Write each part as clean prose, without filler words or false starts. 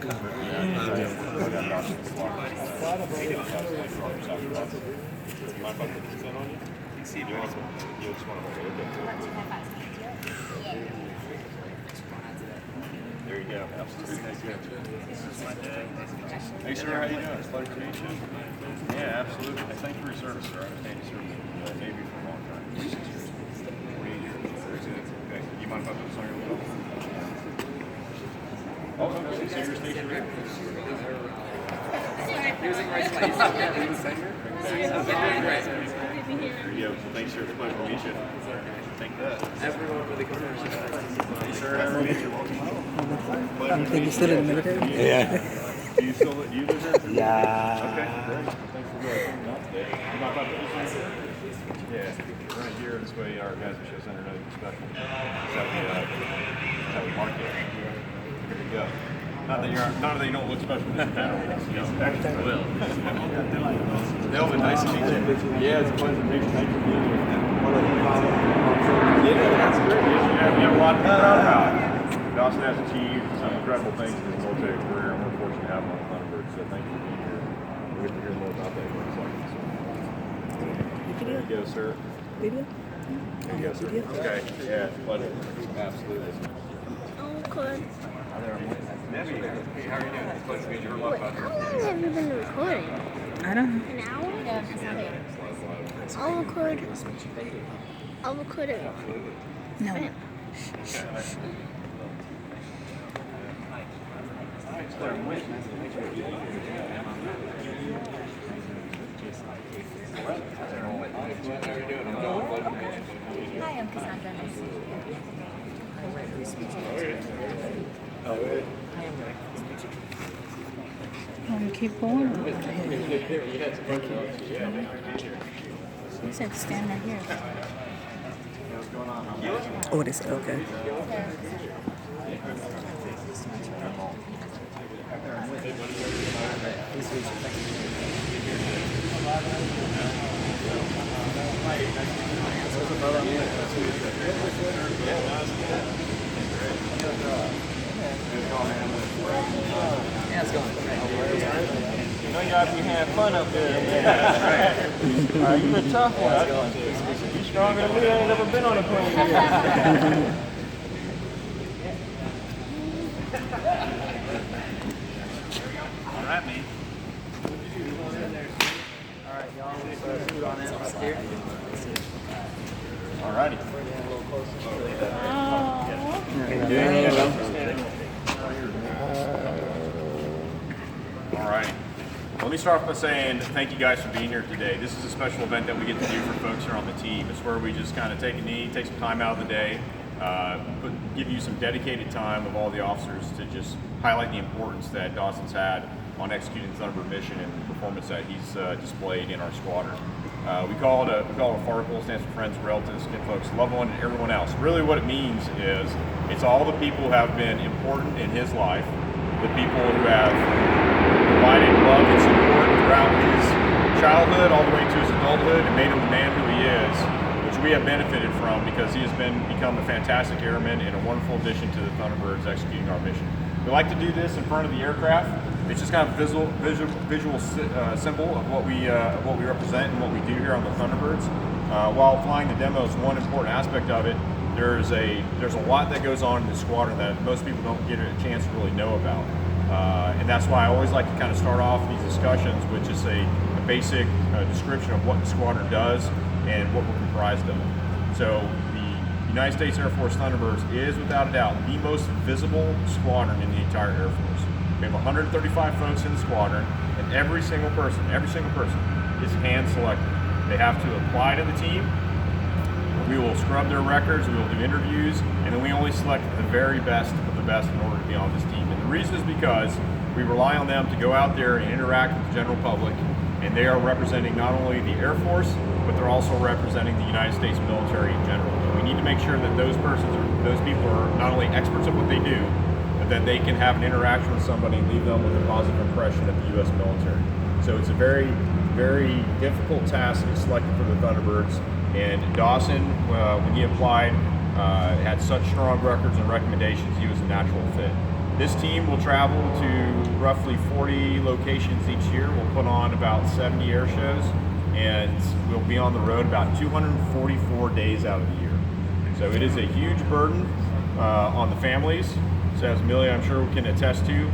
There you go. Hey, sir, how you doing? It's a pleasure to meet you. Yeah, absolutely. Hey, thank you for your service, sir. I understand you served the Navy for a long time. 26 years. 48 years. Very good. Okay. You mind if I put this on your wheel? Oh, okay. So you're a station reader? There you go. Thanks, sir. It's a pleasure to meet you. Take that. Everyone with a commercial. Hey, sir, how are you? I think you're still in the military? Yeah. Do you still live there? Yeah. Okay, great. Thanks for coming out today. You mind if I put this on? Yeah, right here, this way our guys will show center know you're special. That's how we mark it. Here we go. Not that you don't look special just in general. You know, actually will. They'll be nice to meet you. Yeah, it's a pleasure to meet you. Thank you for being here. Yeah, that's great. You have a lot to be proud about. Dawson has achieved some incredible things in his military career, and we're fortunate to have him on Thunderbirds. So thank you for being here. We'll get to hear more about that in a second. There you go, sir. Video? There you go, sir. Okay. Yeah, it's a pleasure. Absolutely. Oh, good. Nebby, hey, how are you doing? It's a pleasure to meet you. Wait, how long have you been recording? I don't know. An hour? I'll record it. No. Hi, I'm Cassandra. Nice to meet you. Keep going. You said stand right here. Oh, it is okay. Yeah, it's going. You know you gotta be having fun up there. Yeah. You're a tough one. You're stronger than me. I ain't never been on a plane yet. All right, man. All right, y'all. Food on it up here. All righty. All right. Let me start off by saying thank you guys for being here today. This is a special event that we get to do for folks here on the team. It's where we just kind of take a knee, take some time out of the day, give you some dedicated time of all the officers to just highlight the importance that Dawson's had on executing the Thunderbird mission and the performance that he's displayed in our squadron. We call it a FARKLE, stands for Friends, Relatives, Folks, Loved One, and everyone else. Really what it means is it's all the people who have been important in his life, the people who have provided love and support throughout his childhood all the way to his adulthood and made him the man who he is, which we have benefited from because he has become a fantastic airman and a wonderful addition to the Thunderbirds executing our mission. We like to do this in front of the aircraft. It's just kind of a visual symbol of what we represent and what we do here on the Thunderbirds. While flying the demos, one important aspect of it, there's a lot that goes on in the squadron that most people don't get a chance to really know about. And that's why I always like to kind of start off these discussions with just a basic description of what the squadron does and what we're comprised of. So the United States Air Force Thunderbirds is without a doubt the most visible squadron in the entire Air Force. We have 135 folks in the squadron, and every single person is hand selected. They have to apply to the team. We will scrub their records, we will do interviews, and then we only select the very best of the best in order to be on this team. And the reason is because we rely on them to go out there and interact with the general public, and they are representing not only the Air Force, but they're also representing the United States military in general. And we need to make sure that those people are not only experts at what they do, but that they can have an interaction with somebody and leave them with a positive impression of the U.S. military. So it's a very, very difficult task to be selected for the Thunderbirds. And Dawson, when he applied, had such strong records and recommendations, he was a natural fit. This team will travel to roughly 40 locations each year. We'll put on about 70 air shows, and we'll be on the road about 244 days out of the year. So it is a huge burden on the families. So as Amelia, I'm sure we can attest to,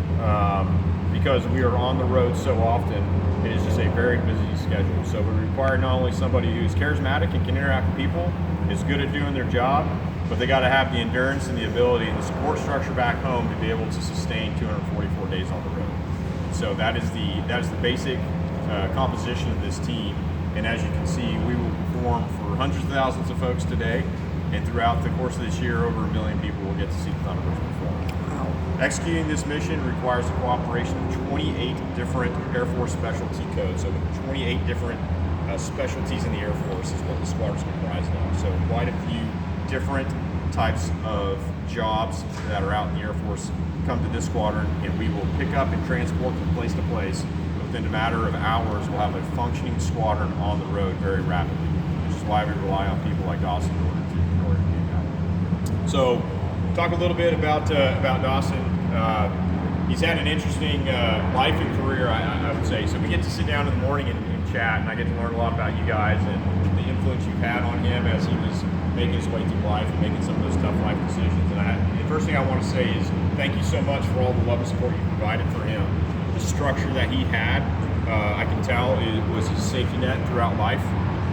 because we are on the road so often, it is just a very busy schedule. So we require not only somebody who's charismatic and can interact with people, is good at doing their job, but they got to have the endurance and the ability and the support structure back home to be able to sustain 244 days on the road. So that is the basic composition of this team. And as you can see, we will perform for hundreds of thousands of folks today, and throughout the course of this year, over 1 million people will get to see the Thunderbirds perform. Executing this mission requires the cooperation of 28 different Air Force specialty codes. So 28 different specialties in the Air Force is what the squadron is comprised of. So quite a few different types of jobs that are out in the Air Force come to this squadron, and we will pick up and transport from place to place. Within a matter of hours, we'll have a functioning squadron on the road very rapidly, which is why we rely on people like Dawson in order to do that. So, talk a little bit about Dawson. He's had an interesting life and career, I would say. So we get to sit down in the morning and chat, and I get to learn a lot about you guys and the influence you've had on him as he was making his way through life and making some of those tough life decisions. And the first thing I want to say is thank you so much for all the love and support you provided for him. The structure that he had, I can tell, it was his safety net throughout life.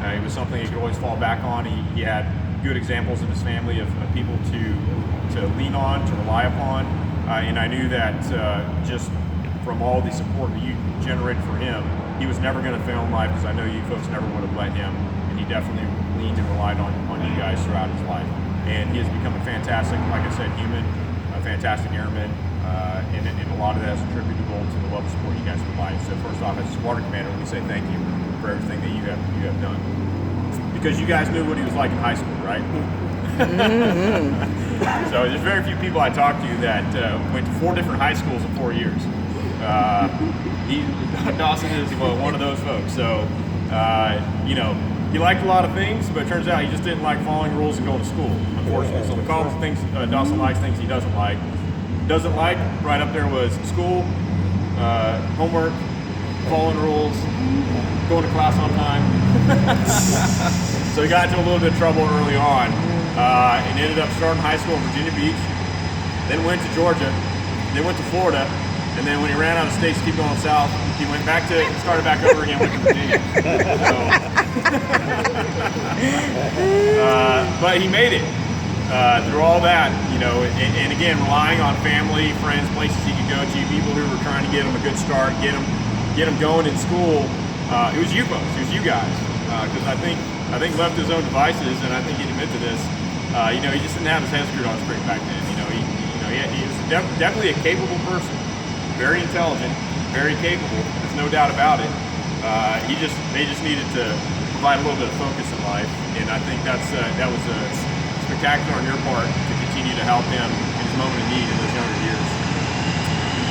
It was something he could always fall back on. He had good examples in his family of people to lean on, to rely upon. And I knew that just from all the support that you generated for him, he was never going to fail in life, because I know you folks never would have let him. And he definitely leaned and relied on you guys throughout his life. And he has become a fantastic, like I said, human, a fantastic airman. And a lot of that is attributable to the love and support you guys provide. So first off, as a squadron commander, let me say thank you for everything that you have done. Because you guys knew what he was like in high school, right? So there's very few people I talked to that went to 4 different high schools in 4 years. Dawson is one of those folks. So, he liked a lot of things, but it turns out he just didn't like following rules and going to school, unfortunately. So the columns of things Dawson likes, things he doesn't like. Doesn't like, right up there was school, homework, following rules, going to class on time. So he got into a little bit of trouble early on, and ended up starting high school in Virginia Beach, then went to Georgia, then went to Florida, and then when he ran out of states to keep going south, he went back to, started back over again, went to Virginia. But he made it. Through all that, and again, relying on family, friends, places he could go to, people who were trying to get him a good start, get him going in school. It was you folks, it was you guys, because I think left to his own devices, and I think he'd admit to this. He just didn't have his head screwed on straight back then. He was definitely a capable person, very intelligent, very capable. There's no doubt about it. They just needed to provide a little bit of focus in life, and I think that was spectacular on your part to continue to help him in his moment of need in those younger years.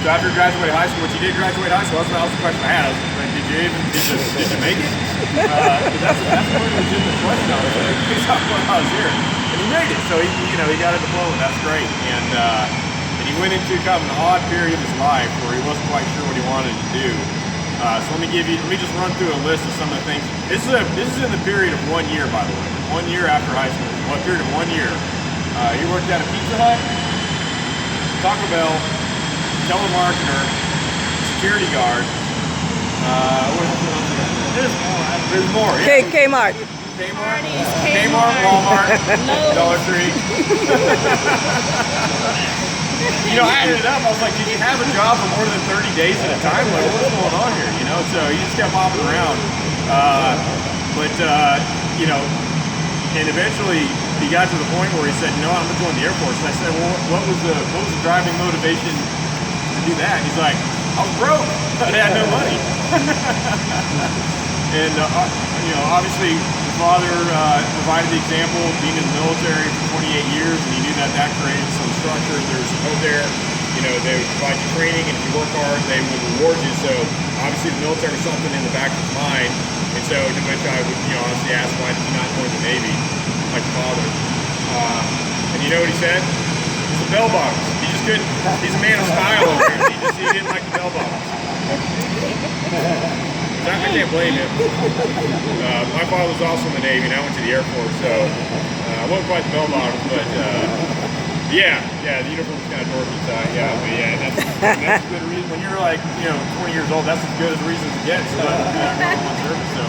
So after you graduated high school, which you did graduate high school, that was the question I had. I was like, did you make it? That's one of the legitimate question I was like, when I was here. And he made it, so he got a diploma. That's great. And he went into kind of an odd period of his life where he wasn't quite sure what he wanted to do. So let me just run through a list of some of the things. This is in the period of 1 year, by the way. 1 year after high school. What period of 1 year? He worked at a Pizza Hut, Taco Bell, telemarketer, security guard. What else? There's more. Yeah. Kmart. Kmart, Walmart, Dollar Tree. I added it up. I was like, did you have a job for more than 30 days at a time? Like, what's going on here? So he just kept hopping around. And eventually he got to the point where he said, I'm going to join the Air Force. And I said, well, what was the driving motivation to do that? And he's like, I was broke. I had no money. And obviously his father provided the example of being in the military for 28 years, and he knew that created some structure. There was some hope there. They would provide you training, and if you work hard, they would reward you. So obviously the military was something in the back of his mind. And so to which I would honestly ask, why did you not join the Navy like your father? And you know what he said? It's the bell bottoms. He just He's a man of style over here. He didn't like the bell bottoms. I can't blame him. My father was also in the Navy, and I went to the Air Force, so I wasn't quite the bell bottoms, but yeah, the uniform's kind of dorky, so that's a good reason. When you're like, 20 years old, that's as good as a reason to get so service. So,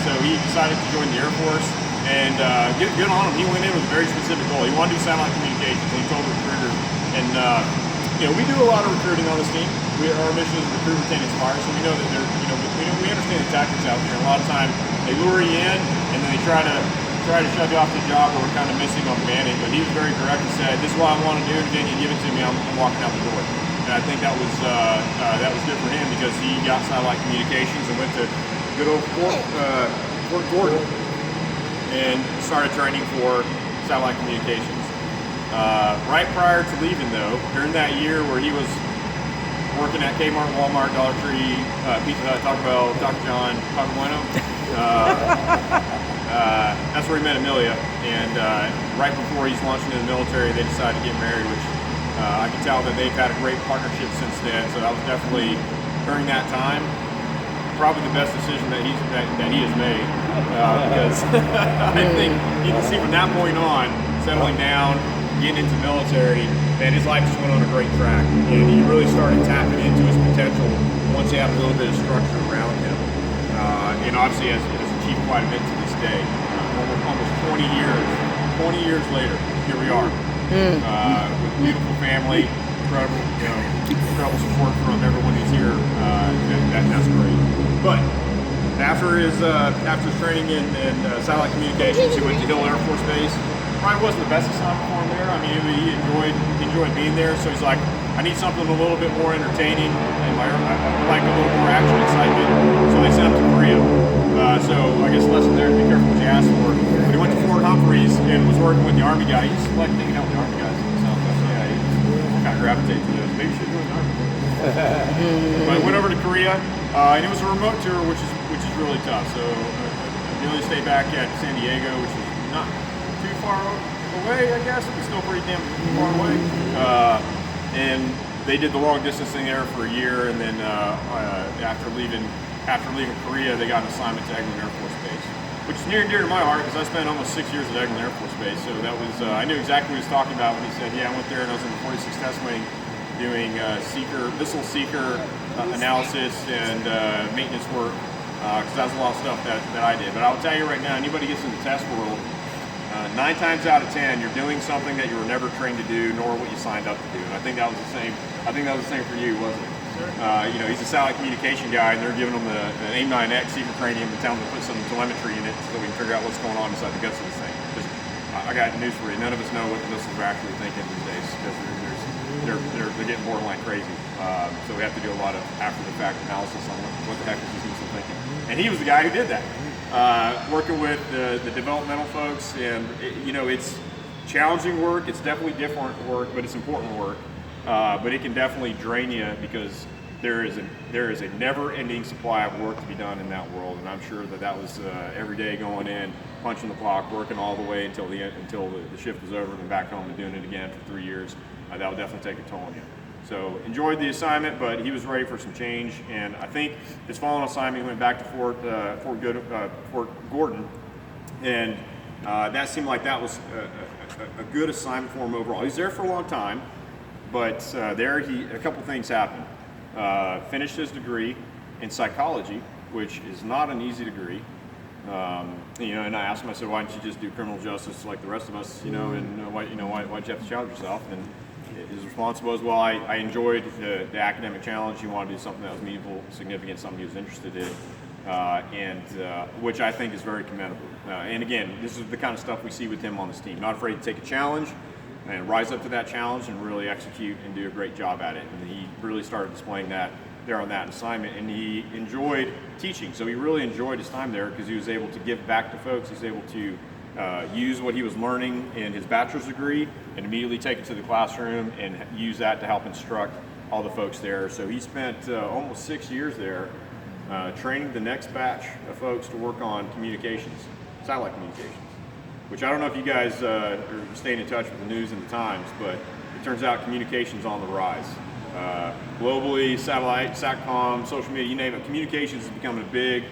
so he decided to join the Air Force, and good on him. He went in with a very specific goal. He wanted to do satellite communications, and he told recruiters, and we do a lot of recruiting on this team. Our mission is recruit, retain, inspire. So we know that we understand the tactics out there. A lot of times they lure you in, and then they try to shove you off the job where we're kind of missing on manning. But he was very direct and said, "This is what I want to do. And then you give it to me, I'm walking out the door." And I think that was good for him because he got satellite communications and went to good old Fort Gordon and started training for satellite communications. Right prior to leaving, though, during that year where he was working at Kmart, Walmart, Dollar Tree, Pizza Hut, Taco Bell, Dr. John, Taco Bueno, that's where he met Amelia. And right before he's launching into the military, they decided to get married, which I can tell that they've had a great partnership since then. So that was definitely, during that time, probably the best decision that he has made. Because I think you can see from that point on, settling down, getting into the military, and his life just went on a great track. And he really started tapping into his potential once he had a little bit of structure around him. And obviously has achieved quite a bit to this day. Almost 20 years later, here we are. With a beautiful family, incredible support from everyone who's here. That's great. But after his training in satellite communications, he went to Hill Air Force Base. Probably wasn't the best assignment for him there. I mean, he enjoyed being there. So he's like, I need something a little bit more entertaining, and I like a little more action, excitement. So they sent him to Korea. So I guess the lesson there is be careful what you ask for. But he went to Fort Humphreys and was working with the Army guy. He's like hanging out with the Army guys. So he kind of gravitates to those. Maybe you should do an Army. But I went over to Korea, and it was a remote tour, which is really tough. So Amelia stayed back at San Diego, which is not too far away, I guess. It's still pretty damn far away. And they did the long distance thing there for a year, and then after leaving Korea, they got an assignment to Eglin Air Force Base, which is near and dear to my heart because I spent almost 6 years at Eglin Air Force Base. So that was I knew exactly what he was talking about when he said, "Yeah, I went there and I was in the 46th Test Wing doing missile seeker analysis and maintenance work because that's a lot of stuff that I did." But I'll tell you right now, anybody gets in the test world, 9 times out of 10, you're doing something that you were never trained to do, nor what you signed up to do. And I think that was the same. I think that was the same for you, wasn't it? Sure. He's a satellite communication guy, and they're giving him the AIM-9X secret cranium and telling him to put some telemetry in it so we can figure out what's going on inside the guts of this thing. Because I got news for you. None of us know what the missiles are actually thinking these days because they're getting borderline crazy. So we have to do a lot of after-the-fact analysis on what the heck is this missile thinking. And he was the guy who did that. Working with the developmental folks, and it's challenging work. It's definitely different work, but it's important work. But it can definitely drain you because there is a never-ending supply of work to be done in that world, and I'm sure that was every day going in, punching the clock, working all the way until the shift was over, and then back home and doing it again for 3 years. That would definitely take a toll on you. So enjoyed the assignment, but he was ready for some change, and I think his following assignment he went back to Fort Gordon, and that seemed like that was a good assignment for him overall. He's there for a long time, but there a couple things happened. Finished his degree in psychology, which is not an easy degree. And I asked him, I said, why don't you just do criminal justice like the rest of us, and why'd you have to challenge yourself? And his response was, well, I enjoyed the academic challenge. He wanted to do something that was meaningful, significant, something he was interested in, which I think is very commendable. And again, this is the kind of stuff we see with him on this team. Not afraid to take a challenge and rise up to that challenge and really execute and do a great job at it. And he really started displaying that there on that assignment, and he enjoyed teaching. So he really enjoyed his time there because he was able to give back to folks. He's able to use what he was learning in his bachelor's degree and immediately take it to the classroom and use that to help instruct all the folks there. So he spent almost 6 years there training the next batch of folks to work on communications, satellite communications, which I don't know if you guys are staying in touch with the news and the times, but it turns out communication's on the rise. Globally, satellite, SATCOM, social media, you name it, communications is becoming a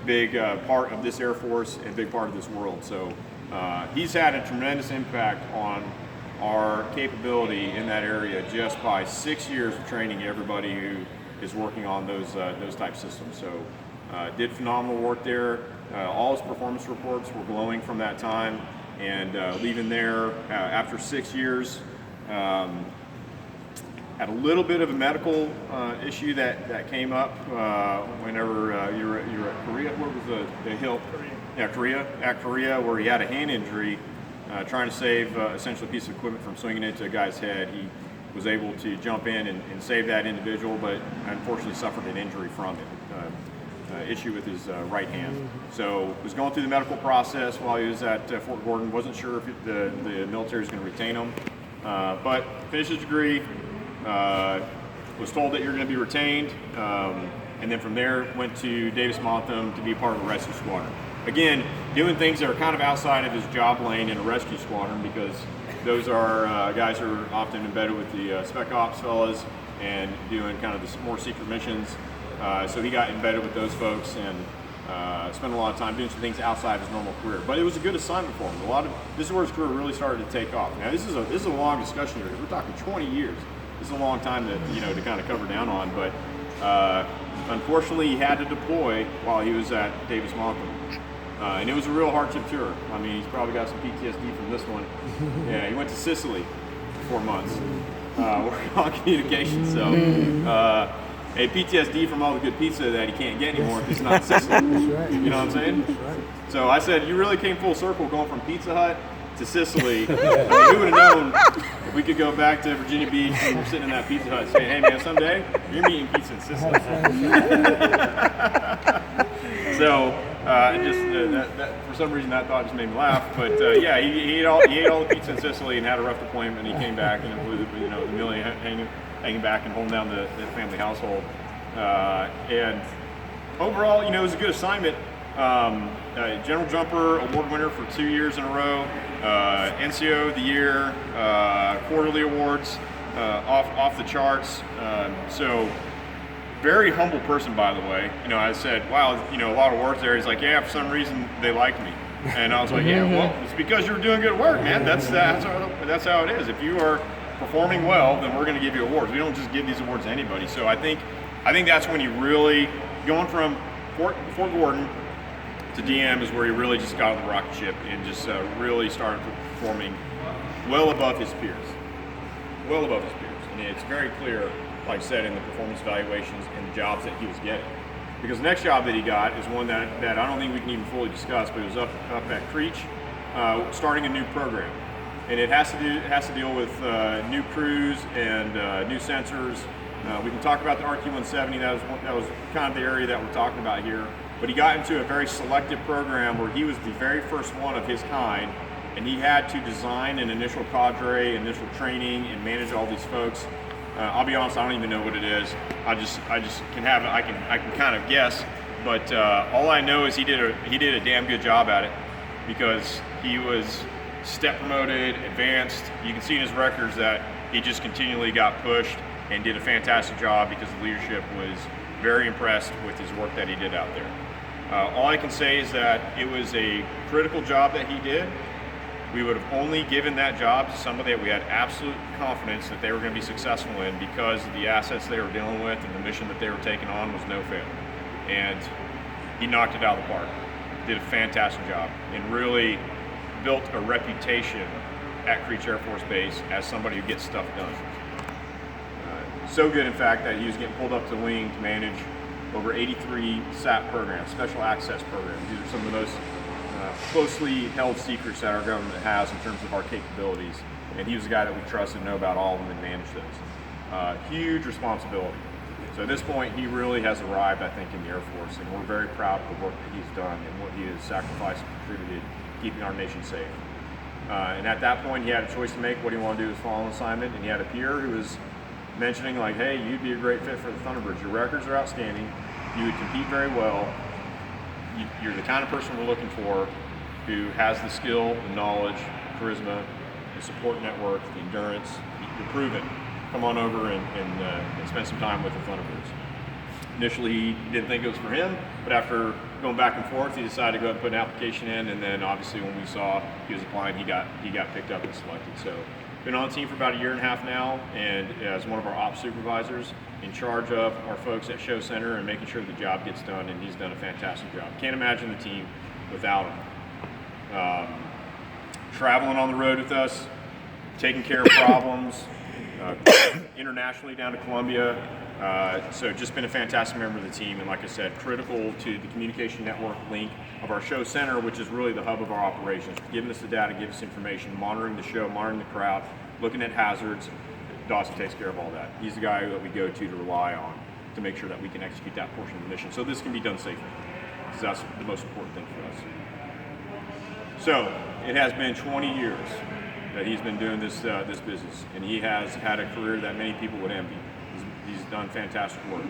big part of this Air Force and a big part of this world. So he's had a tremendous impact on our capability in that area just by 6 years of training everybody who is working on those type systems. So did phenomenal work there. All his performance reports were glowing from that time, and leaving there after 6 years, had a little bit of a medical issue that came up whenever you were at Korea. What was the hill? Yeah, Korea. At Korea, where he had a hand injury, trying to save essentially a piece of equipment from swinging into a guy's head. He was able to jump in and save that individual, but unfortunately suffered an injury from it. Issue with his right hand. So was going through the medical process while he was at Fort Gordon. Wasn't sure if the military was going to retain him, but finished his degree. Was told that you're going to be retained, and then from there went to Davis-Monthan to be part of a rescue squadron. Again, doing things that are kind of outside of his job lane in a rescue squadron, because those are guys who are often embedded with the spec ops fellas and doing kind of the more secret missions. So he got embedded with those folks and spent a lot of time doing some things outside of his normal career. But it was a good assignment for him. This is where his career really started to take off. Now this is a long discussion here. We're talking 20 years. This is a long time to kind of cover down on. But unfortunately, he had to deploy while he was at Davis-Monthan. And it was a real hardship tour. I mean, he's probably got some PTSD from this one. Yeah, he went to Sicily for 4 months working on communication. So, a PTSD from all the good pizza that he can't get anymore if he's not in Sicily. Right. You know what I'm saying? Right. So I said, you really came full circle going from Pizza Hut to Sicily. I mean, who would have known if we could go back to Virginia Beach and we're sitting in that Pizza Hut saying, hey man, someday you're eating pizza in Sicily. So, that for some reason that thought just made me laugh. But yeah, he ate all the pizza in Sicily and had a rough deployment, and he came back and blew the million hanging back and holding down the family household. And overall, it was a good assignment. General Jumper Award winner for 2 years in a row, NCO of the year, quarterly awards, off the charts. So very humble person, by the way. I said, wow, a lot of awards there. He's like, yeah, for some reason they like me. And I was like, yeah, well, it's because you're doing good work, man. That's how it is. If you are performing well, then we're going to give you awards. We don't just give these awards to anybody. So I think that's when you really, going from Fort Gordon to DM is where he really just got on the rocket ship and just really started performing well above his peers. Well above his peers. And it's very clear, like I said, in the performance evaluations and the jobs that he was getting. Because the next job that he got is one that I don't think we can even fully discuss, but it was up at Creech, starting a new program. And it has to deal with new crews and new sensors. We can talk about the RQ-170. That was kind of the area that we're talking about here. But he got into a very selective program where he was the very first one of his kind, and he had to design an initial cadre, initial training, and manage all these folks. I'll be honest, I don't even know what it is. I just can have it. I can kind of guess, but all I know is he did a damn good job at it, because he was step promoted, advanced. You can see in his records that he just continually got pushed and did a fantastic job, because the leadership was very impressed with his work that he did out there. All I can say is that it was a critical job that he did. We would have only given that job to somebody that we had absolute confidence that they were going to be successful in, because the assets they were dealing with and the mission that they were taking on was no fail. And he knocked it out of the park. Did a fantastic job and really built a reputation at Creech Air Force Base as somebody who gets stuff done. So good, in fact, that he was getting pulled up to the wing to manage over 83 SAP programs, special access programs. These are some of the most closely held secrets that our government has in terms of our capabilities. And he was the guy that we trusted to know about all of them and manage those. Huge responsibility. So at this point, he really has arrived, I think, in the Air Force, and we're very proud of the work that he's done and what he has sacrificed and contributed to keeping our nation safe. And at that point, he had a choice to make. What he wanted to do was follow an assignment, and he had a peer who was mentioning, like, hey, you'd be a great fit for the Thunderbirds. Your records are outstanding. You would compete very well. You're the kind of person we're looking for, who has the skill, the knowledge, charisma, the support network, the endurance. You're proven. Come on over and spend some time with the Thunderbirds. Initially, he didn't think it was for him, but after going back and forth, he decided to go and put an application in, and then obviously when we saw he was applying, he got picked up and selected. So, been on the team for about a year and a half now, and as one of our ops supervisors, in charge of our folks at Show Center and making sure the job gets done, and he's done a fantastic job. Can't imagine the team without him. Traveling on the road with us, taking care of problems, internationally down to Colombia. So just been a fantastic member of the team, and like I said, critical to the communication network link of our show center, which is really the hub of our operations, giving us the data, giving us information, monitoring the show, monitoring the crowd, looking at hazards. Dawson takes care of all that. He's the guy that we go to rely on to make sure that we can execute that portion of the mission. So this can be done safely, because that's the most important thing for us. So it has been 20 years that he's been doing this business, and he has had a career that many people would envy. He's done fantastic work.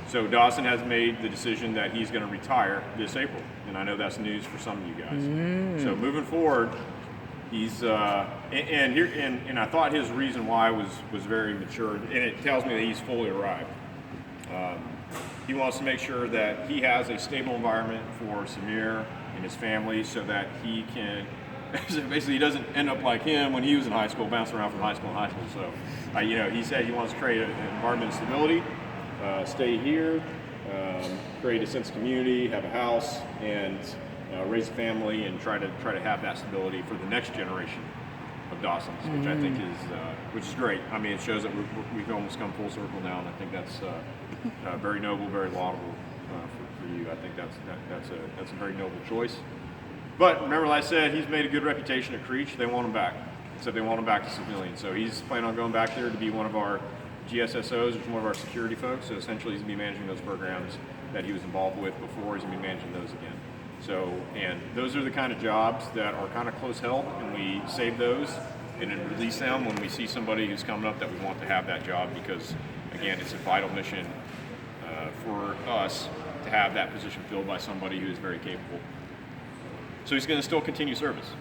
So Dawson has made the decision that he's going to retire this April, and I know that's news for some of you guys. So moving forward, he's and I thought his reason why was very mature, and it tells me that he's fully arrived. He wants to make sure that he has a stable environment for Samir and his family, so that he can. So basically, he doesn't end up like him when he was in high school, bouncing around from high school to high school. So, he said he wants to create an environment of stability, stay here, create a sense of community, have a house, and raise a family, and try to have that stability for the next generation of Dawsons, which I think is great. I mean, it shows that we've almost come full circle now, and I think that's very noble, very laudable for you. I think that's a very noble choice. But remember, like I said, he's made a good reputation at Creech. They want him back. So they want him back to civilian. So he's planning on going back there to be one of our GSSOs, which is one of our security folks. So essentially, he's going to be managing those programs that he was involved with before. He's going to be managing those again. So, and those are the kind of jobs that are kind of close held, and we save those and then release them when we see somebody who's coming up that we want to have that job, because, again, it's a vital mission for us to have that position filled by somebody who is very capable. So he's going to still continue service.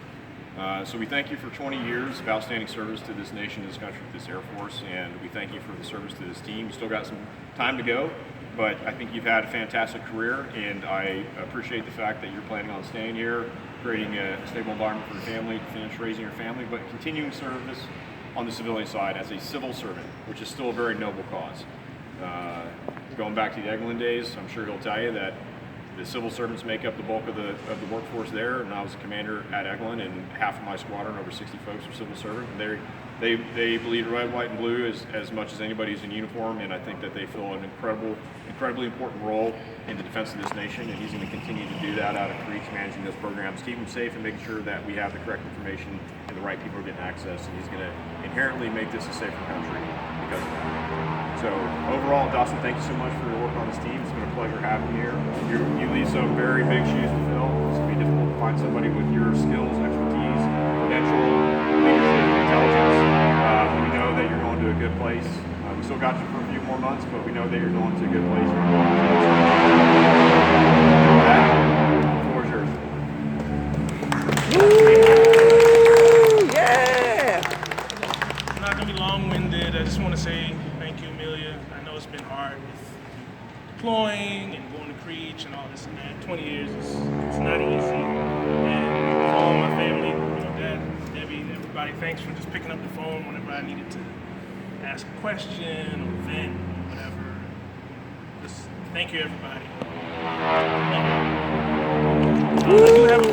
So we thank you for 20 years of outstanding service to this nation, this country, this Air Force, and we thank you for the service to this team. You still got some time to go, but I think you've had a fantastic career, and I appreciate the fact that you're planning on staying here, creating a stable environment for your family, to finish raising your family, but continuing service on the civilian side as a civil servant, which is still a very noble cause. Going back to the Eglin days, I'm sure he'll tell you that the civil servants make up the bulk of the workforce there, and I was a commander at Eglin, and half of my squadron, over 60 folks, are civil servants. And they bleed red, white, and blue as much as anybody who's in uniform, and I think that they fill an incredibly important role in the defense of this nation, and he's going to continue to do that out of Creech, managing those programs, keep them safe, and making sure that we have the correct information and the right people are getting access, and he's going to inherently make this a safer country because of that. So overall, Dawson, thank you so much for your work on this team. It's been a pleasure having you here. You leave some very big shoes to fill. It's going to be difficult to find somebody with your skills, expertise, potential, leadership, intelligence. We know that you're going to a good place. We still got you for a few more months, but we know that you're going to a good place. The floor is yours. Yeah! I'm not going to be long-winded. I just want to say thank you, Amelia. I know it's been hard with deploying and going to Creech and all this and that. 20 years it's not easy. And for all my family, Dad, Debbie, everybody, thanks for just picking up the phone whenever I needed to ask a question or vent, whatever. Just thank you, everybody. I do have a